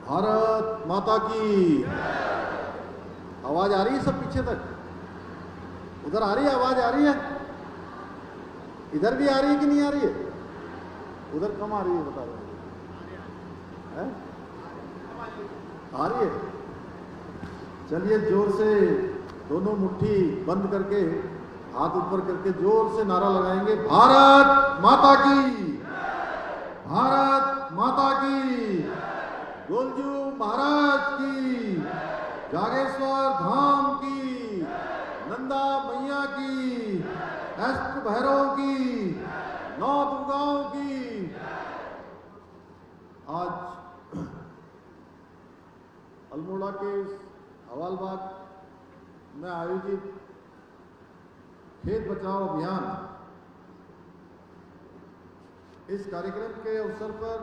भारत माता की। आवाज आ रही है सब पीछे तक? उधर आ रही है आवाज? आ रही है? इधर भी आ रही है कि नहीं आ रही है? उधर कम आ रही है बता रहे हैं? आ रही है? चलिए जोर से दोनों मुट्ठी बंद करके हाथ ऊपर करके जोर से नारा लगाएंगे, भारत माता की, भारत माता की, गोलजू महाराज की, जागेश्वर धाम की, नंदा मैया की, अष्ट भैरव की, नौ दुर्गाओं की। आज अल्मोड़ा के हवालबाग में आयोजित खेत बचाओ अभियान, इस कार्यक्रम के अवसर पर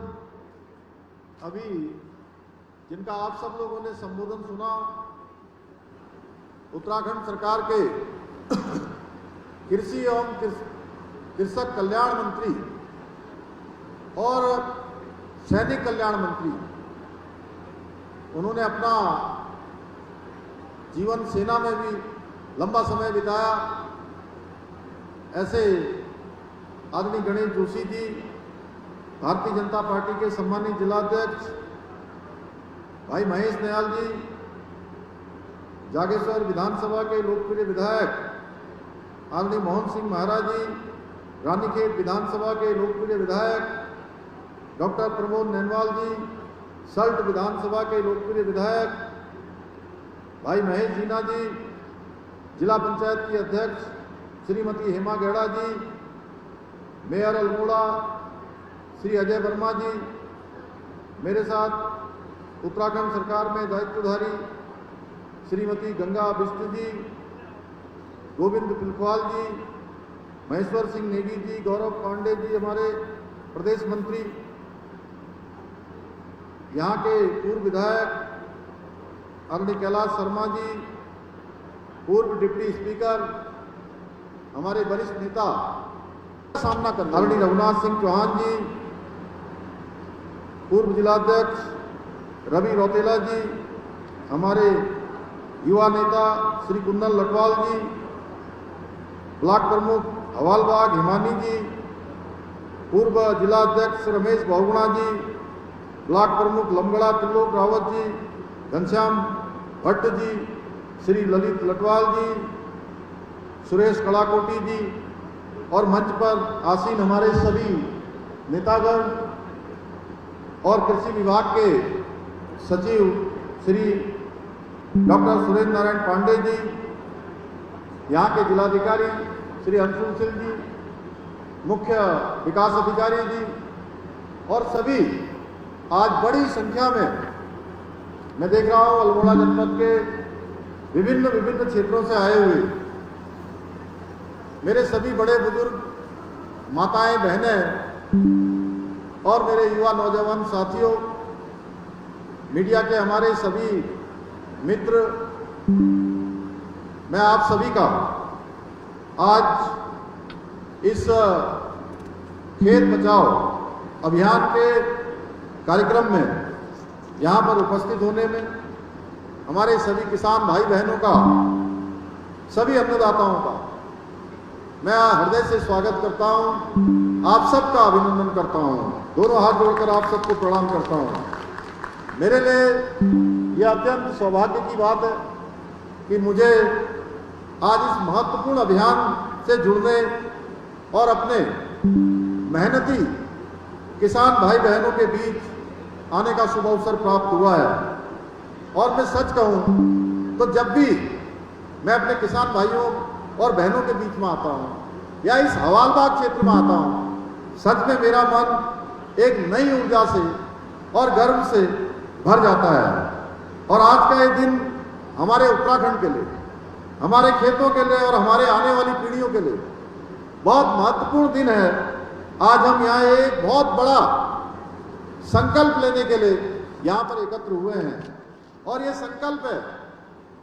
अभी जिनका आप सब लोगों ने संबोधन सुना, उत्तराखंड सरकार के कृषि एवं कृषक कल्याण मंत्री और सैनिक कल्याण मंत्री, उन्होंने अपना जीवन सेना में भी लंबा समय बिताया। ऐसे आदरणीय गणेश जोशी जी, भारतीय जनता पार्टी के सम्मानित जिलाध्यक्ष भाई महेश दयाल जी, जागेश्वर विधानसभा के लोकप्रिय विधायक आदरणीय मोहन सिंह महाराज जी, रानीखेत विधानसभा के लोकप्रिय विधायक डॉक्टर प्रमोद नैनवाल जी, सल्ट विधानसभा के लोकप्रिय विधायक भाई महेश जीना जी, जिला पंचायत की अध्यक्ष श्रीमती हेमा गेड़ा जी, मेयर अल्मोड़ा श्री अजय वर्मा जी, मेरे साथ उत्तराखंड सरकार में दायित्वधारी श्रीमती गंगा बिष्ट जी, गोविंद पिलखवाल जी, महेश्वर सिंह नेगी जी, गौरव पांडे जी, हमारे प्रदेश मंत्री, यहाँ के पूर्व विधायक आदरणीय कैलाश शर्मा जी, पूर्व डिप्टी स्पीकर, हमारे वरिष्ठ नेता सामना करना आदरणीय रघुनाथ सिंह चौहान जी, पूर्व जिलाध्यक्ष रवि रौतेला जी, हमारे युवा नेता श्री कुंदन लटवाल जी, ब्लॉक प्रमुख हवालबाग हिमानी जी, पूर्व जिलाध्यक्ष रमेश बहुगुणा जी, ब्लॉक प्रमुख लमगड़ा त्रिलोक रावत जी, घनश्याम भट्ट जी, श्री ललित लटवाल जी, सुरेश कड़ाकोटी जी और मंच पर आसीन हमारे सभी नेतागण और कृषि विभाग के सचिव श्री डॉक्टर सुरेंद्र नारायण पांडे जी, यहाँ के जिलाधिकारी श्री अंशुल सिंह जी, मुख्य विकास अधिकारी जी और सभी आज बड़ी संख्या में मैं देख रहा हूँ अल्मोड़ा जनपद के विभिन्न क्षेत्रों से आए हुए मेरे सभी बड़े बुजुर्ग, माताएं, बहनें और मेरे युवा नौजवान साथियों, मीडिया के हमारे सभी मित्र, मैं आप सभी का आज इस खेत बचाओ अभियान के कार्यक्रम में यहाँ पर उपस्थित होने में, हमारे सभी किसान भाई बहनों का, सभी अन्नदाताओं का मैं हृदय से स्वागत करता हूँ। आप सबका अभिनंदन करता हूँ, दोनों हाथ जोड़कर आप सबको प्रणाम करता हूँ। मेरे लिए यह अत्यंत सौभाग्य की बात है कि मुझे आज इस महत्वपूर्ण अभियान से जुड़ने और अपने मेहनती किसान भाई बहनों के बीच आने का शुभ अवसर प्राप्त हुआ है। और मैं सच कहूँ तो जब भी मैं अपने किसान भाइयों और बहनों के बीच में आता हूँ या इस हवालबाग क्षेत्र में आता हूँ, सच में मेरा मन एक नई ऊर्जा से और गर्व से भर जाता है। और आज का ये दिन हमारे उत्तराखंड के लिए, हमारे खेतों के लिए और हमारे आने वाली पीढ़ियों के लिए बहुत महत्वपूर्ण दिन है। आज हम यहाँ एक बहुत बड़ा संकल्प लेने के लिए यहाँ पर एकत्र हुए हैं और ये संकल्प है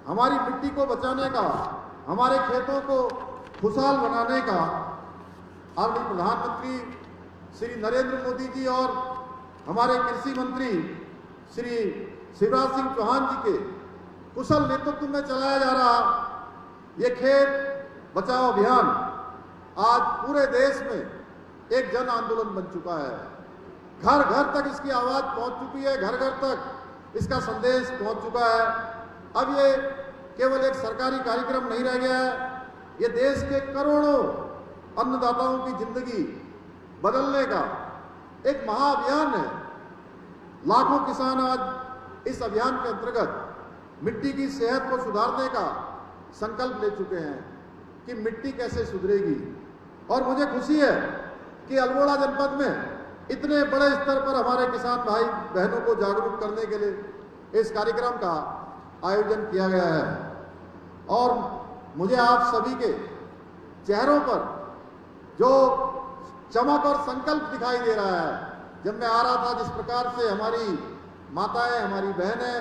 हमारी मिट्टी को बचाने का, हमारे खेतों को खुशहाल बनाने का। आदरणीय प्रधानमंत्री श्री नरेंद्र मोदी जी और हमारे कृषि मंत्री श्री शिवराज सिंह चौहान जी के कुशल नेतृत्व में चलाया जा रहा ये खेत बचाओ अभियान आज पूरे देश में एक जन आंदोलन बन चुका है। घर घर तक इसकी आवाज पहुंच चुकी है, घर घर तक इसका संदेश पहुंच चुका है। अब ये केवल एक सरकारी कार्यक्रम नहीं रह गया है, ये देश के करोड़ों अन्नदाताओं की जिंदगी बदलने का एक महाअभियान है। लाखों किसान आज इस अभियान के अंतर्गत मिट्टी की सेहत को सुधारने का संकल्प ले चुके हैं कि मिट्टी कैसे सुधरेगी। और मुझे खुशी है कि अल्मोड़ा जनपद में इतने बड़े स्तर पर हमारे किसान भाई बहनों को जागरूक करने के लिए इस कार्यक्रम का आयोजन किया गया है। और मुझे आप सभी के चेहरों पर जो चमक और संकल्प दिखाई दे रहा है, जब मैं आ रहा था जिस प्रकार से हमारी माताएं, हमारी बहनें,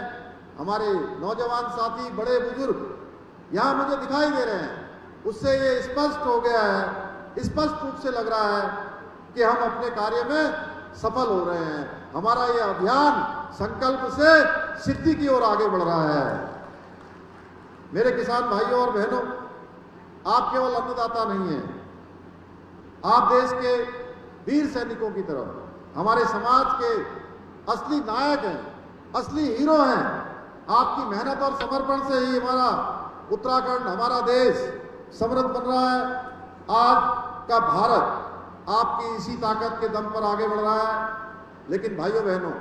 हमारे नौजवान साथी, बड़े बुजुर्ग यहाँ मुझे दिखाई दे रहे हैं, उससे ये स्पष्ट हो गया है, स्पष्ट रूप से लग रहा है कि हम अपने कार्य में सफल हो रहे हैं। हमारा ये अभियान संकल्प से सिद्धि की ओर आगे बढ़ रहा है। मेरे किसान भाइयों और बहनों, आप केवल अन्नदाता नहीं हैं, आप देश के वीर सैनिकों की तरह हमारे समाज के असली नायक हैं, असली हीरो हैं। आपकी मेहनत और समर्पण से ही हमारा उत्तराखंड, हमारा देश समृद्ध बन रहा है। आज का भारत आपकी इसी ताकत के दम पर आगे बढ़ रहा है। लेकिन भाइयों बहनों,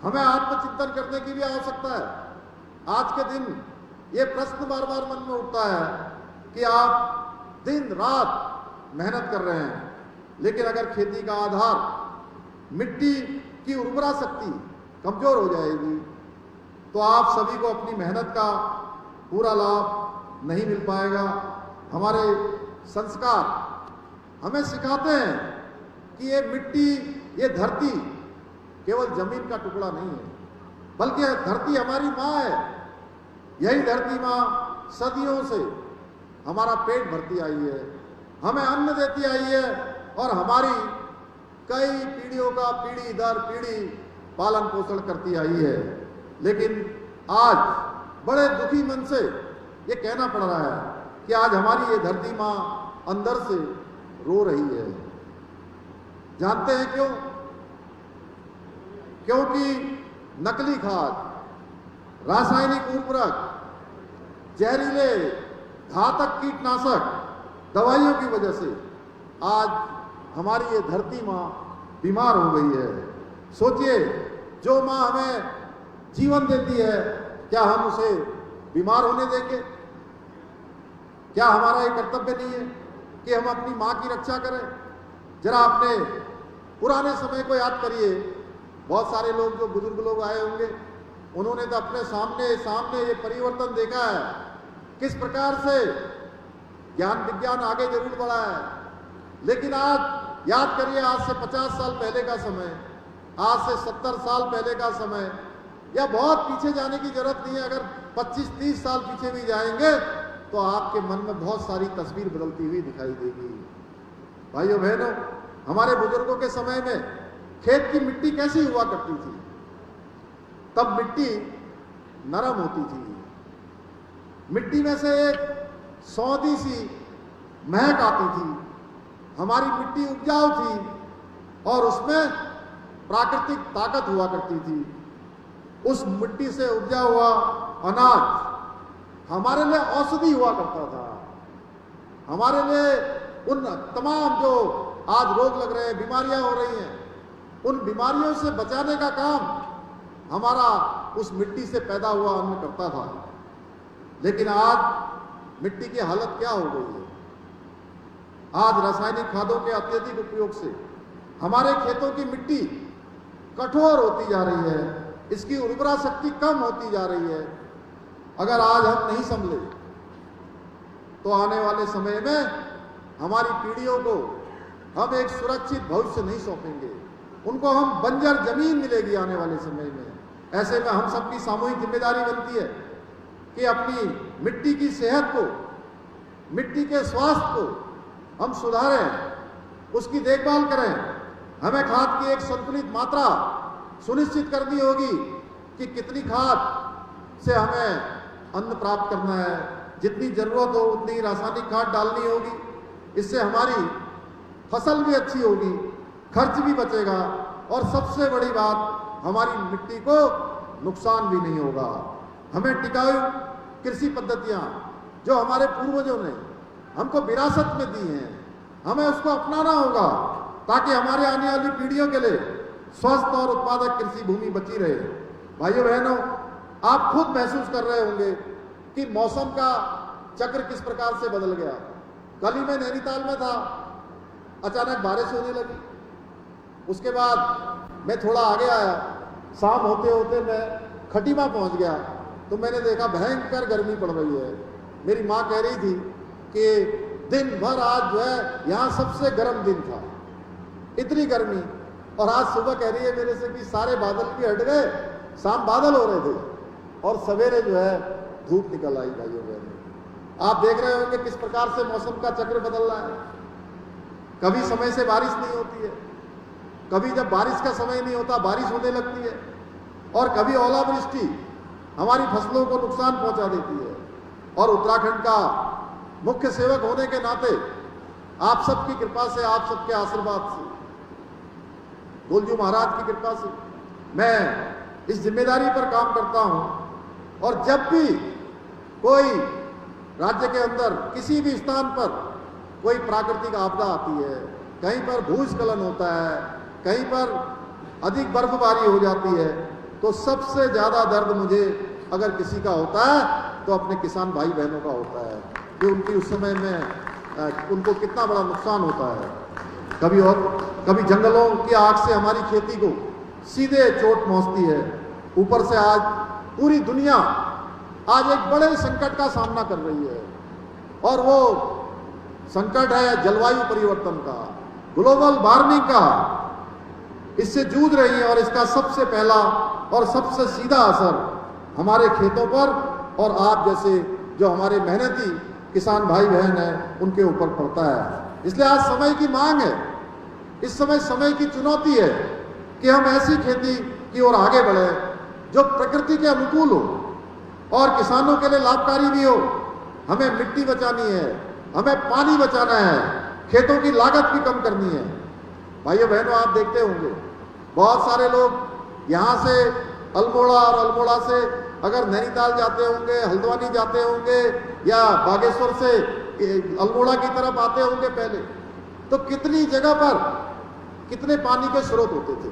हमें आत्मचिंतन करने की भी आवश्यकता है। आज के दिन ये प्रश्न बार बार मन में उठता है कि आप दिन रात मेहनत कर रहे हैं, लेकिन अगर खेती का आधार मिट्टी की उर्वरा शक्ति कमजोर हो जाएगी तो आप सभी को अपनी मेहनत का पूरा लाभ नहीं मिल पाएगा। हमारे संस्कार हमें सिखाते हैं कि ये मिट्टी, ये धरती केवल जमीन का टुकड़ा नहीं है, बल्कि धरती हमारी माँ है। यही धरती माँ सदियों से हमारा पेट भरती आई है, हमें अन्न देती आई है और हमारी कई पीढ़ियों का पीढ़ी दर पीढ़ी पालन पोषण करती आई है। लेकिन आज बड़े दुखी मन से ये कहना पड़ रहा है कि आज हमारी ये धरती माँ अंदर से रो रही है। जानते हैं क्यों? क्योंकि नकली खाद, रासायनिक उर्वरक, जहरीले घातक कीटनाशक दवाइयों की वजह से आज हमारी ये धरती माँ बीमार हो गई है। सोचिए, जो माँ हमें जीवन देती है, क्या हम उसे बीमार होने देंगे? क्या हमारा ये कर्तव्य नहीं है कि हम अपनी माँ की रक्षा करें? जरा अपने पुराने समय को याद करिए। बहुत सारे लोग, जो बुजुर्ग लोग आए होंगे, उन्होंने तो अपने सामने ये परिवर्तन देखा है, किस प्रकार से ज्ञान विज्ञान आगे जरूर बढ़ा है। लेकिन आज याद करिए, आज से 50 साल पहले का समय, आज से 70 साल पहले का समय, या बहुत पीछे जाने की जरूरत नहीं है। अगर 25-30 साल पीछे भी जाएंगे तो आपके मन में बहुत सारी तस्वीर बदलती हुई दिखाई देगी। भाइयों बहनों, हमारे बुजुर्गों के समय में खेत की मिट्टी कैसी हुआ करती थी? तब मिट्टी नरम होती थी, मिट्टी में से एक सौंधी सी महक आती थी, हमारी मिट्टी उपजाऊ थी और उसमें प्राकृतिक ताकत हुआ करती थी। उस मिट्टी से उपजा हुआ अनाज हमारे लिए औषधि हुआ करता था। हमारे लिए उन तमाम जो आज रोग लग रहे हैं, बीमारियां हो रही हैं, उन बीमारियों से बचाने का काम हमारा उस मिट्टी से पैदा हुआ अन्न करता था। लेकिन आज मिट्टी की हालत क्या हो गई है? आज रासायनिक खादों के अत्यधिक उपयोग से हमारे खेतों की मिट्टी कठोर होती जा रही है, इसकी उर्वरा शक्ति कम होती जा रही है। अगर आज हम नहीं संभले तो आने वाले समय में हमारी पीढ़ियों को हम एक सुरक्षित भविष्य नहीं सौंपेंगे, उनको हम बंजर जमीन मिलेगी आने वाले समय में। ऐसे में हम सबकी सामूहिक जिम्मेदारी बनती है कि अपनी मिट्टी की सेहत को, मिट्टी के स्वास्थ्य को हम सुधारें, उसकी देखभाल करें। हमें खाद की एक संतुलित मात्रा सुनिश्चित करनी होगी कि कितनी खाद से हमें अन्न प्राप्त करना है, जितनी जरूरत हो उतनी रासायनिक खाद डालनी होगी। इससे हमारी फसल भी अच्छी होगी, खर्च भी बचेगा और सबसे बड़ी बात, हमारी मिट्टी को नुकसान भी नहीं होगा। हमें टिकाऊ कृषि पद्धतियां जो हमारे पूर्वजों ने हमको विरासत में दी हैं, हमें उसको अपनाना होगा ताकि हमारे आने वाली पीढ़ियों के लिए स्वस्थ और उत्पादक कृषि भूमि बची रहे। भाइयों बहनों, आप खुद महसूस कर रहे होंगे कि मौसम का चक्र किस प्रकार से बदल गया। कल ही मैं नैनीताल में था, अचानक बारिश होने लगी। उसके बाद मैं थोड़ा आगे आया, शाम होते होते मैं खटीमा पहुंच गया तो मैंने देखा भयंकर गर्मी पड़ रही है। मेरी माँ कह रही थी कि दिन भर आज जो है यहाँ सबसे गर्म दिन था, इतनी गर्मी। और आज सुबह कह रही है मेरे से कि सारे बादल भी हट गए, शाम बादल हो रहे थे और सवेरे जो है धूप निकल आई। भाइयों बहनों, आप देख रहे होंगे किस प्रकार से मौसम का चक्र बदल रहा है। कभी समय से बारिश नहीं होती है, कभी जब बारिश का समय नहीं होता बारिश होने लगती है, और कभी ओलावृष्टि हमारी फसलों को नुकसान पहुंचा देती है। और उत्तराखंड का मुख्य सेवक होने के नाते आप सबकी कृपा से, आप सबके आशीर्वाद से, गोलजू महाराज की कृपा से मैं इस जिम्मेदारी पर काम करता हूं। और जब भी कोई राज्य के अंदर किसी भी स्थान पर कोई प्राकृतिक आपदा आती है, कहीं पर भूस्खलन होता है, कहीं पर अधिक बर्फबारी हो जाती है, तो सबसे ज्यादा दर्द मुझे अगर किसी का होता है तो अपने किसान भाई बहनों का होता है कि उनकी उस समय में उनको कितना बड़ा नुकसान होता है। कभी जंगलों की आग से हमारी खेती को सीधे चोट पहुंचती है। ऊपर से आज पूरी दुनिया आज एक बड़े संकट का सामना कर रही है, और वो संकट है जलवायु परिवर्तन का, ग्लोबल वार्मिंग का। इससे जूझ रही है और इसका सबसे पहला और सबसे सीधा असर हमारे खेतों पर और आप जैसे जो हमारे मेहनती किसान भाई बहन हैं उनके ऊपर पड़ता है। इसलिए आज समय की मांग है, इस समय की चुनौती है कि हम ऐसी खेती की ओर आगे बढ़े जो प्रकृति के अनुकूल हो और किसानों के लिए लाभकारी भी हो। हमें मिट्टी बचानी है, हमें पानी बचाना है, खेतों की लागत भी कम करनी है। भाइयों बहनों, आप देखते होंगे बहुत सारे लोग यहाँ से अल्मोड़ा और अल्मोड़ा से अगर नैनीताल जाते होंगे, हल्द्वानी जाते होंगे या बागेश्वर से अल्मोड़ा की तरफ आते होंगे पहले, तो कितनी जगह पर कितने पानी के स्रोत होते थे।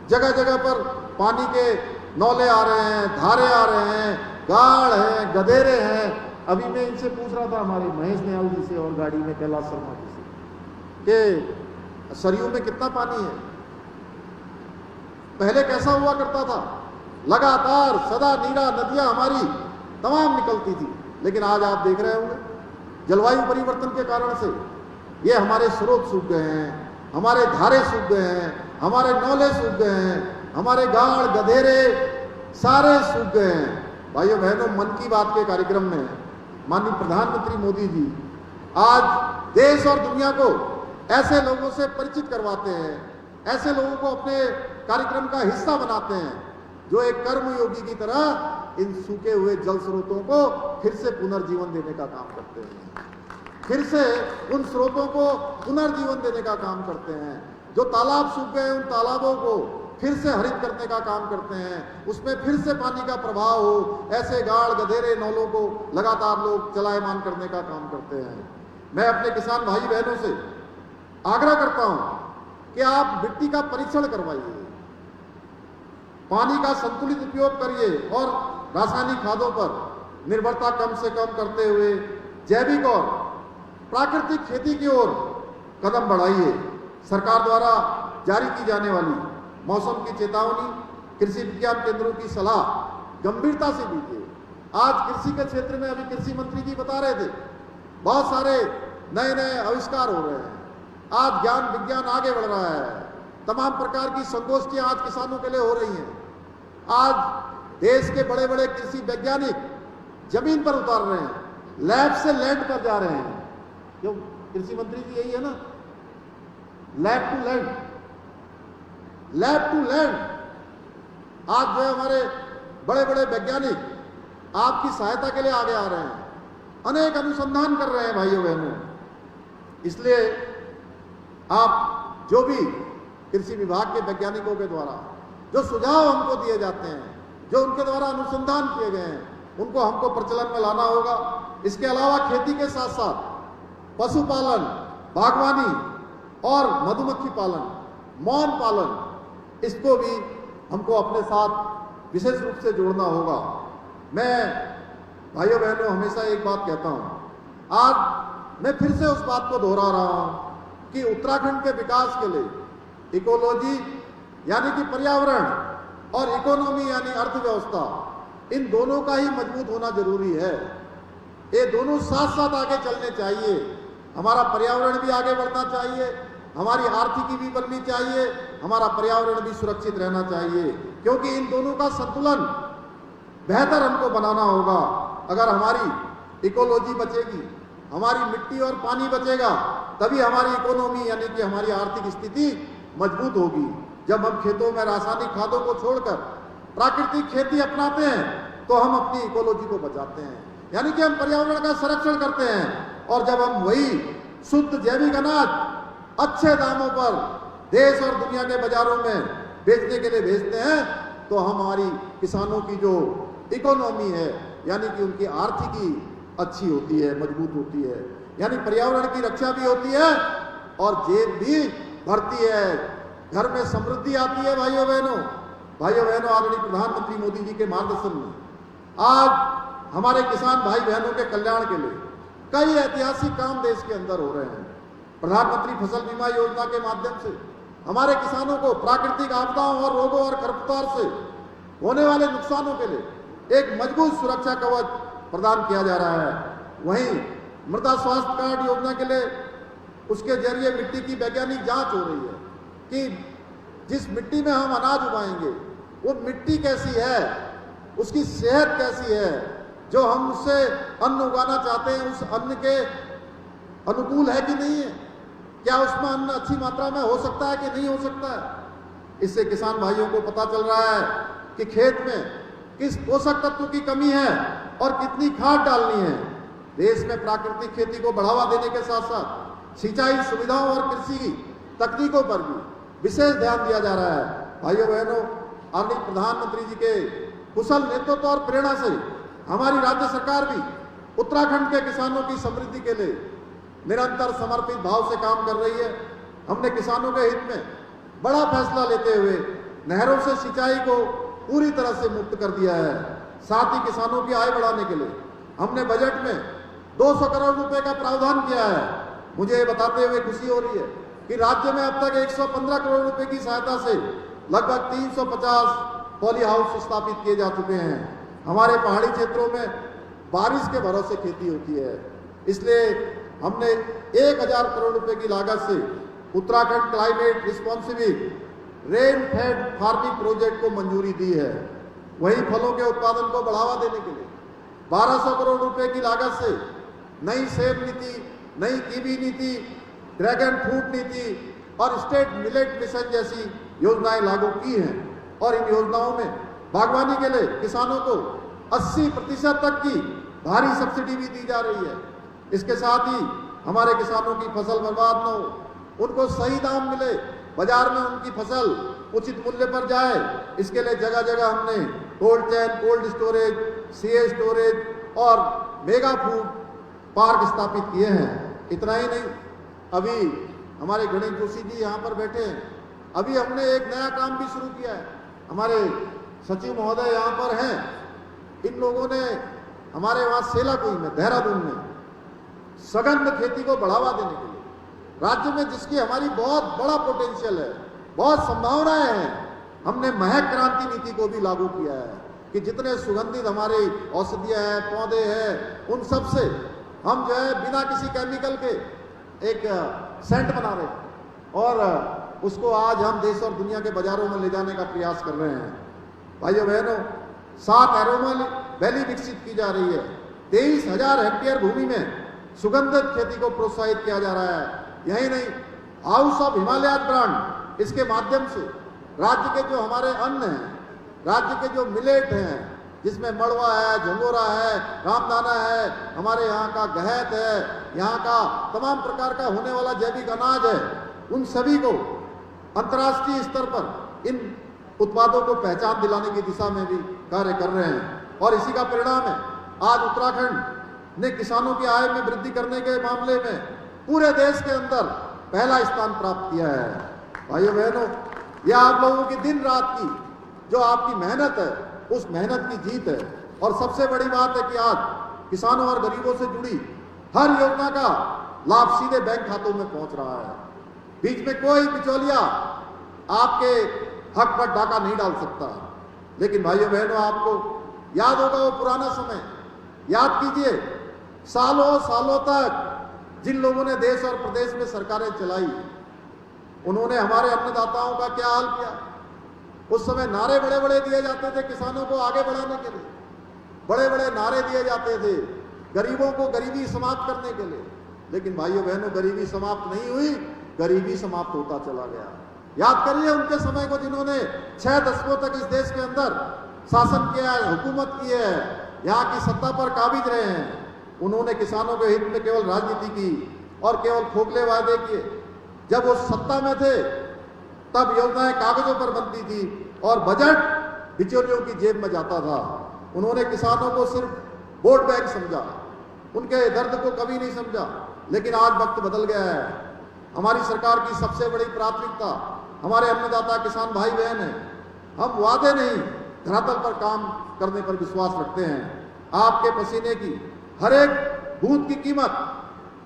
जगह जगह पर पानी के नौले आ रहे हैं, धारे आ रहे हैं, गाड़ हैं, गधेरे हैं। अभी मैं इनसे पूछ रहा था हमारे महेश निहाल जी से और गाड़ी में कैलाश शर्मा जी से कि सरयू में कितना पानी है। पहले कैसा हुआ करता था, लगातार सदा नीरा नदियां हमारी तमाम निकलती थी, लेकिन आज आप देख रहे होंगे जलवायु परिवर्तन के कारण से ये हमारे स्रोत सूख गए हैं, हमारे धारे सूख गए हैं, हमारे नौले सूख गए हैं, हमारे गाड़ गधेरे सारे सूख गए हैं। भाइयों बहनों, मन की बात के कार्यक्रम में माननीय प्रधानमंत्री मोदी जी आज देश और दुनिया को ऐसे लोगों से परिचित करवाते हैं, ऐसे लोगों को अपने कार्यक्रम का हिस्सा बनाते हैं जो एक कर्मयोगी की तरह इन सूखे हुए जल स्रोतों को फिर से पुनर्जीवन देने का काम करते हैं, फिर से उन स्रोतों को पुनर्जीवन देने का काम करते हैं। जो तालाब सूख गए उन तालाबों को फिर से हरित करने का काम करते हैं, उसमें फिर से पानी का प्रभाव हो, ऐसे गाड़ गधेरे नौलों को लगातार लोग चलायमान करने का काम करते हैं। मैं अपने किसान भाई बहनों से आग्रह करता हूं कि आप मिट्टी का परीक्षण करवाइए, पानी का संतुलित उपयोग करिए और रासायनिक खादों पर निर्भरता कम से कम करते हुए जैविक और प्राकृतिक खेती की ओर कदम बढ़ाइए। सरकार द्वारा जारी की जाने वाली मौसम की चेतावनी, कृषि विज्ञान केंद्रों की सलाह गंभीरता से लीजिए। आज कृषि के क्षेत्र में अभी कृषि मंत्री जी बता रहे थे बहुत सारे नए नए आविष्कार हो रहे हैं। आज ज्ञान विज्ञान आगे बढ़ रहा है, तमाम प्रकार की संगोष्ठियां आज किसानों के लिए हो रही हैं। आज देश के बड़े बड़े कृषि वैज्ञानिक जमीन पर उतार रहे हैं, लैब से लैंड पर जा रहे हैं। जो कृषि मंत्री जी यही है ना, lab to land, lab to land. आज जो है हमारे बड़े बड़े वैज्ञानिक आपकी सहायता के लिए आगे आ रहे हैं, अनेक अनुसंधान कर रहे हैं भाइयों बहनों। इसलिए आप जो भी कृषि विभाग के वैज्ञानिकों के द्वारा जो सुझाव हमको दिए जाते हैं, जो उनके द्वारा अनुसंधान किए गए हैं, उनको हमको प्रचलन में लाना होगा। इसके अलावा खेती के साथ साथ पशुपालन, बागवानी और मधुमक्खी पालन, मौन पालन, इसको भी हमको अपने साथ विशेष रूप से जोड़ना होगा। मैं भाइयों बहनों हमेशा एक बात कहता हूं, आज मैं फिर से उस बात को दोहरा रहा हूं कि उत्तराखंड के विकास के लिए इकोलॉजी यानी कि पर्यावरण और इकोनॉमी यानी अर्थव्यवस्था, इन दोनों का ही मजबूत होना जरूरी है। ये दोनों साथ साथ आगे चलने चाहिए। हमारा पर्यावरण भी आगे बढ़ना चाहिए, हमारी आर्थिकी भी बननी चाहिए, हमारा पर्यावरण भी सुरक्षित रहना चाहिए, क्योंकि इन दोनों का संतुलन बेहतर हमको बनाना होगा। अगर हमारी इकोलॉजी बचेगी, हमारी मिट्टी और पानी बचेगा, तभी हमारी इकोनॉमी यानी कि हमारी आर्थिक स्थिति मजबूत होगी। जब हम खेतों में रासायनिक खादों को छोड़कर प्राकृतिक खेती अपनाते हैं तो हम अपनी इकोलॉजी को बचाते हैं, यानी कि हम पर्यावरण का संरक्षण करते हैं। और जब हम वही शुद्ध जैविक अनाज अच्छे दामों पर देश और दुनिया के बाजारों में बेचने के लिए भेजते हैं तो हमारी किसानों की जो इकोनॉमी है यानी कि उनकी आर्थिकी अच्छी होती है, मजबूत होती है, यानी पर्यावरण की रक्षा भी होती है और जेब भी भरती है, घर में समृद्धि आती है। भाइयों बहनों आदरणीय प्रधानमंत्री मोदी जी के मार्गदर्शन में आज हमारे किसान भाई बहनों के कल्याण के लिए कई ऐतिहासिक काम देश के अंदर हो रहे हैं। प्रधानमंत्री फसल बीमा योजना के माध्यम से हमारे किसानों को प्राकृतिक आपदाओं और रोगों और खरपतवार से होने वाले नुकसानों के लिए एक मजबूत सुरक्षा कवच प्रदान किया जा रहा है। वहीं मृदा स्वास्थ्य कार्ड योजना के लिए उसके जरिए मिट्टी की वैज्ञानिक जांच हो रही है कि जिस मिट्टी में हम अनाज उगाएंगे वो मिट्टी कैसी है, उसकी सेहत कैसी है, जो हम उससे अन्न उगाना चाहते हैं उस अन्न के अनुकूल है कि नहीं है, क्या उसमें अन्न अच्छी मात्रा में हो सकता है कि नहीं हो सकता है। इससे किसान भाइयों को पता चल रहा है कि खेत में किस पोषक तत्व की कमी है और कितनी खाद डालनी है। देश में प्राकृतिक खेती को बढ़ावा देने के साथ साथ सिंचाई सुविधाओं और कृषि की तकनीकों पर भी विशेष ध्यान दिया जा रहा है। भाइयों बहनों, आदरणीय प्रधानमंत्री जी के कुशल नेतृत्व और प्रेरणा से हमारी राज्य सरकार भी उत्तराखंड के किसानों की समृद्धि के लिए निरंतर समर्पित भाव से काम कर रही है। हमने किसानों के हित में बड़ा फैसला लेते हुए नहरों से सिंचाई को पूरी तरह से मुक्त कर दिया है। साथ ही किसानों की आय बढ़ाने के लिए हमने बजट में 200 करोड़ रुपए का प्रावधान किया है। मुझे ये बताते हुए खुशी हो रही है कि राज्य में अब तक 115 करोड़ रुपए की सहायता से लगभग 350 पॉली हाउस स्थापित किए जा चुके हैं। हमारे पहाड़ी क्षेत्रों में बारिश के भरोसे खेती होती है, इसलिए हमने 1000 करोड़ रुपए की लागत से Uttarakhand climate responsible rain fade farming project को मंजूरी दी है। वहीं फलों के उत्पादन को बढ़ावा देने के लिए 1200 करोड़ रुपए की लागत से नई सेब नीति, नई कीवी नीति, ड्रैगन फ्रूट नीति और स्टेट मिलेट मिशन जैसी योजनाएं लागू की हैं। और इन योजनाओं में बागवानी के लिए किसानों को 80% तक की भारी सब्सिडी भी दी जा रही है। इसके साथ ही हमारे किसानों की फसल बर्बाद न हो, उनको सही दाम मिले, बाजार में उनकी फसल उचित मूल्य पर जाए, इसके लिए जगह जगह हमने cold chain, cold storage, CA storage और मेगा फूड पार्क स्थापित किए हैं। इतना ही नहीं, अभी हमारे गणेश जोशी जी यहाँ पर बैठे हैं, अभी हमने एक नया काम भी शुरू किया है। हमारे सचिव महोदय यहाँ पर हैं, इन लोगों ने हमारे वहाँ सेलाकुई में, देहरादून में सघन खेती को बढ़ावा देने के लिए, राज्य में जिसकी हमारी बहुत बड़ा पोटेंशियल है, बहुत संभावनाएं हैं, हमने महक क्रांति नीति को भी लागू किया है कि जितने सुगंधित हमारे औषधियां हैं, पौधे हैं, उन सब से हम जो है बिना किसी केमिकल के एक सेंट बना रहे हैं और उसको आज हम देश और दुनिया के बाजारों में ले जाने का प्रयास कर रहे हैं। भाइयों बहनों, 7 एरोमा वैली विकसित की जा रही है। 23,000 हेक्टेयर भूमि में सुगंधित खेती को प्रोत्साहित किया जा रहा है। यही नहीं, हाउस ऑफ हिमालय ब्रांड, इसके माध्यम से राज्य के जो हमारे अन्न हैं, राज्य के जो मिलेट हैं, जिसमें मड़वा है, झंगोरा है, रामदाना है, हमारे यहाँ का गहत है, यहाँ का तमाम प्रकार का होने वाला जैविक अनाज है, उन सभी को अंतर्राष्ट्रीय स्तर पर इन उत्पादों को पहचान दिलाने की दिशा में भी कार्य कर रहे हैं। और इसी का परिणाम है आज उत्तराखंड ने किसानों की आय में वृद्धि करने के मामले में पूरे देश के अंदर पहला स्थान प्राप्त किया है। भाइयों बहनों, यह आप लोगों की दिन रात की जो आपकी मेहनत है, उस मेहनत की जीत है। और सबसे बड़ी बात है कि आज किसानों और गरीबों से जुड़ी हर योजना का लाभ सीधे बैंक खातों में पहुंच रहा है। बीच में कोई बिचौलिया आपके हक पर डाका नहीं डाल सकता। लेकिन भाइयों बहनों, आपको याद होगा वो पुराना समय, याद कीजिए सालों सालों तक जिन लोगों ने देश और प्रदेश में सरकारें चलाई, उन्होंने हमारे अन्नदाताओं का क्या हाल किया। उस समय नारे बड़े बड़े दिए जाते थे किसानों को आगे बढ़ाने के लिए, बड़े बड़े नारे दिए जाते थे गरीबों को गरीबी समाप्त करने के लिए। लेकिन भाइयों बहनों, गरीबी समाप्त नहीं हुई, गरीबी समाप्त होता चला गया। याद करिए उनके समय को जिन्होंने 6 दशकों तक इस देश के अंदर शासन किया है, हुकूमत की है, यहाँ की सत्ता पर काबिज रहे हैं। उन्होंने किसानों के हित में केवल राजनीति की और केवल खोखले वादे किए। जब वो सत्ता में थे तब योजनाएं कागजों पर बनती थी और बजट बिचौलियों की जेब में जाता था। उन्होंने किसानों को सिर्फ वोट बैंक समझा, उनके दर्द को कभी नहीं समझा। लेकिन आज वक्त बदल गया है। हमारी सरकार की सबसे बड़ी प्राथमिकता हमारे अन्नदाता किसान भाई बहन हैं। हम वादे नहीं, धरातल पर काम करने पर विश्वास रखते हैं। आपके पसीने की हर एक बूंद की कीमत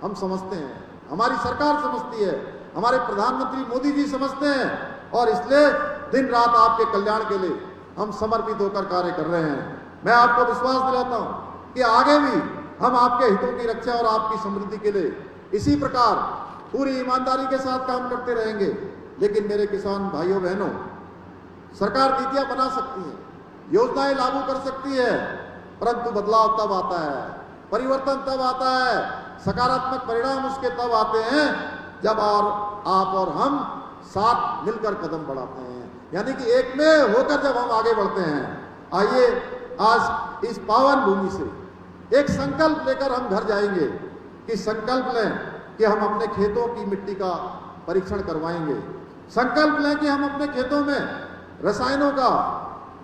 हम समझते हैं, हमारी सरकार समझती है, हमारे प्रधानमंत्री मोदी जी समझते हैं। और इसलिए दिन रात आपके कल्याण के लिए हम समर्पित होकर कार्य कर रहे हैं। मैं आपको विश्वास दिलाता हूं कि आगे भी हम आपके हितों की रक्षा और आपकी समृद्धि के लिए इसी प्रकार पूरी ईमानदारी के साथ काम करते रहेंगे। लेकिन मेरे किसान भाइयों बहनों, सरकार नीतियां बना सकती है, योजनाएं लागू कर सकती है, परंतु बदलाव तब आता है, परिवर्तन तब आता है, सकारात्मक परिणाम उसके तब आते हैं जब और आप और हम साथ मिलकर कदम बढ़ाते हैं, यानी कि एक में होकर जब हम आगे बढ़ते हैं। आइए आज इस पावन भूमि से एक संकल्प लेकर हम घर जाएंगे कि संकल्प लें कि हम अपने खेतों की मिट्टी का परीक्षण करवाएंगे। संकल्प लें कि हम अपने खेतों में रसायनों का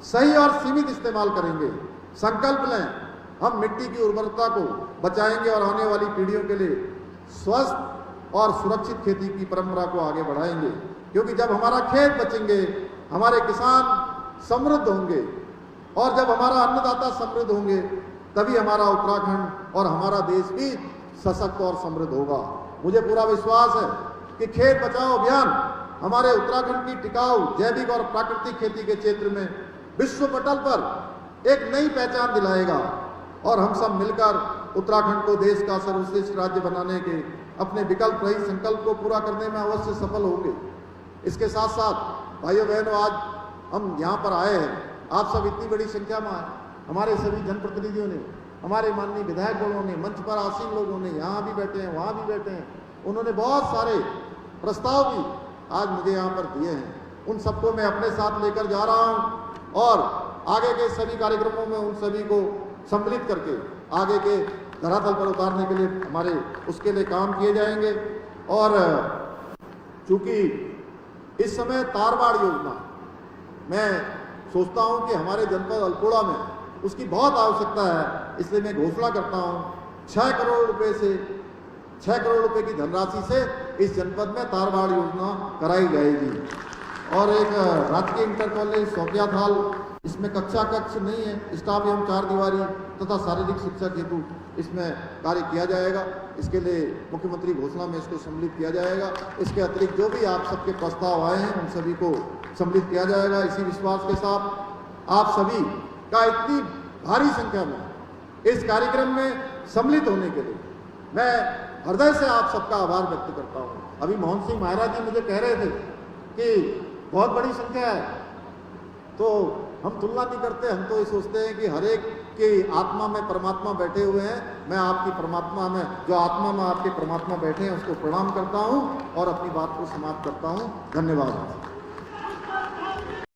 सही और सीमित इस्तेमाल करेंगे। संकल्प लें हम मिट्टी की उर्वरता को बचाएंगे और आने वाली पीढ़ियों के लिए स्वस्थ और सुरक्षित खेती की परंपरा को आगे बढ़ाएंगे। क्योंकि जब हमारा खेत बचेंगे, हमारे किसान समृद्ध होंगे, और जब हमारा अन्नदाता समृद्ध होंगे, तभी हमारा उत्तराखंड और हमारा देश भी सशक्त और समृद्ध होगा। मुझे पूरा विश्वास है कि खेत बचाओ अभियान हमारे उत्तराखंड की टिकाऊ जैविक और प्राकृतिक खेती के क्षेत्र में विश्व पटल पर एक नई पहचान दिलाएगा। और हम सब मिलकर उत्तराखंड को देश का सर्वश्रेष्ठ राज्य बनाने के अपने विकल्प रहित संकल्प को पूरा करने में अवश्य सफल होंगे। इसके साथ साथ भाइयों बहनों, आज हम यहाँ पर आए हैं, आप सब इतनी बड़ी संख्या में आए, हमारे सभी जनप्रतिनिधियों ने, हमारे माननीय विधायकगणों ने, मंच पर आसीन लोगों ने, यहाँ भी बैठे हैं, वहाँ भी बैठे हैं, उन्होंने बहुत सारे प्रस्ताव भी आज मुझे यहाँ पर दिए हैं। उन सबको मैं अपने साथ लेकर जा रहा हूँ और आगे के सभी कार्यक्रमों में उन सभी को सम्मिलित करके आगे के धरातल पर उतारने के लिए हमारे उसके लिए काम किए जाएंगे। और चूंकि इस समय तारवाड़ योजना, मैं सोचता हूं कि हमारे जनपद अल्मोड़ा में उसकी बहुत आवश्यकता है, इसलिए मैं घोषणा करता हूं 6 करोड़ रुपए से 6 करोड़ रुपए की धनराशि से इस जनपद में तारवाड़ योजना कराई जाएगी। और एक राजकीय इंटर कॉलेज सौकिया थाल, इसमें कक्षा कक्ष नहीं है, स्टाफ एवं 4 दीवारी तथा शारीरिक शिक्षा हेतु इसमें कार्य किया जाएगा। इसके लिए मुख्यमंत्री घोषणा में इसको सम्मिलित किया जाएगा। इसके अतिरिक्त जो भी आप सबके प्रस्ताव आए हैं उन सभी को सम्मिलित किया जाएगा। इसी विश्वास के साथ आप सभी का इतनी भारी संख्या में इस कार्यक्रम में सम्मिलित होने के लिए मैं हृदय से आप सबका आभार व्यक्त करता हूँ। अभी मोहन सिंह महाराज जी मुझे कह रहे थे कि बहुत बड़ी संख्या है, तो हम तुलना नहीं करते, हम तो ये सोचते हैं कि हर एक की आत्मा में परमात्मा बैठे हुए हैं। मैं आपकी परमात्मा में, जो आत्मा में आपके परमात्मा बैठे हैं, उसको प्रणाम करता हूं और अपनी बात को समाप्त करता हूं। धन्यवाद।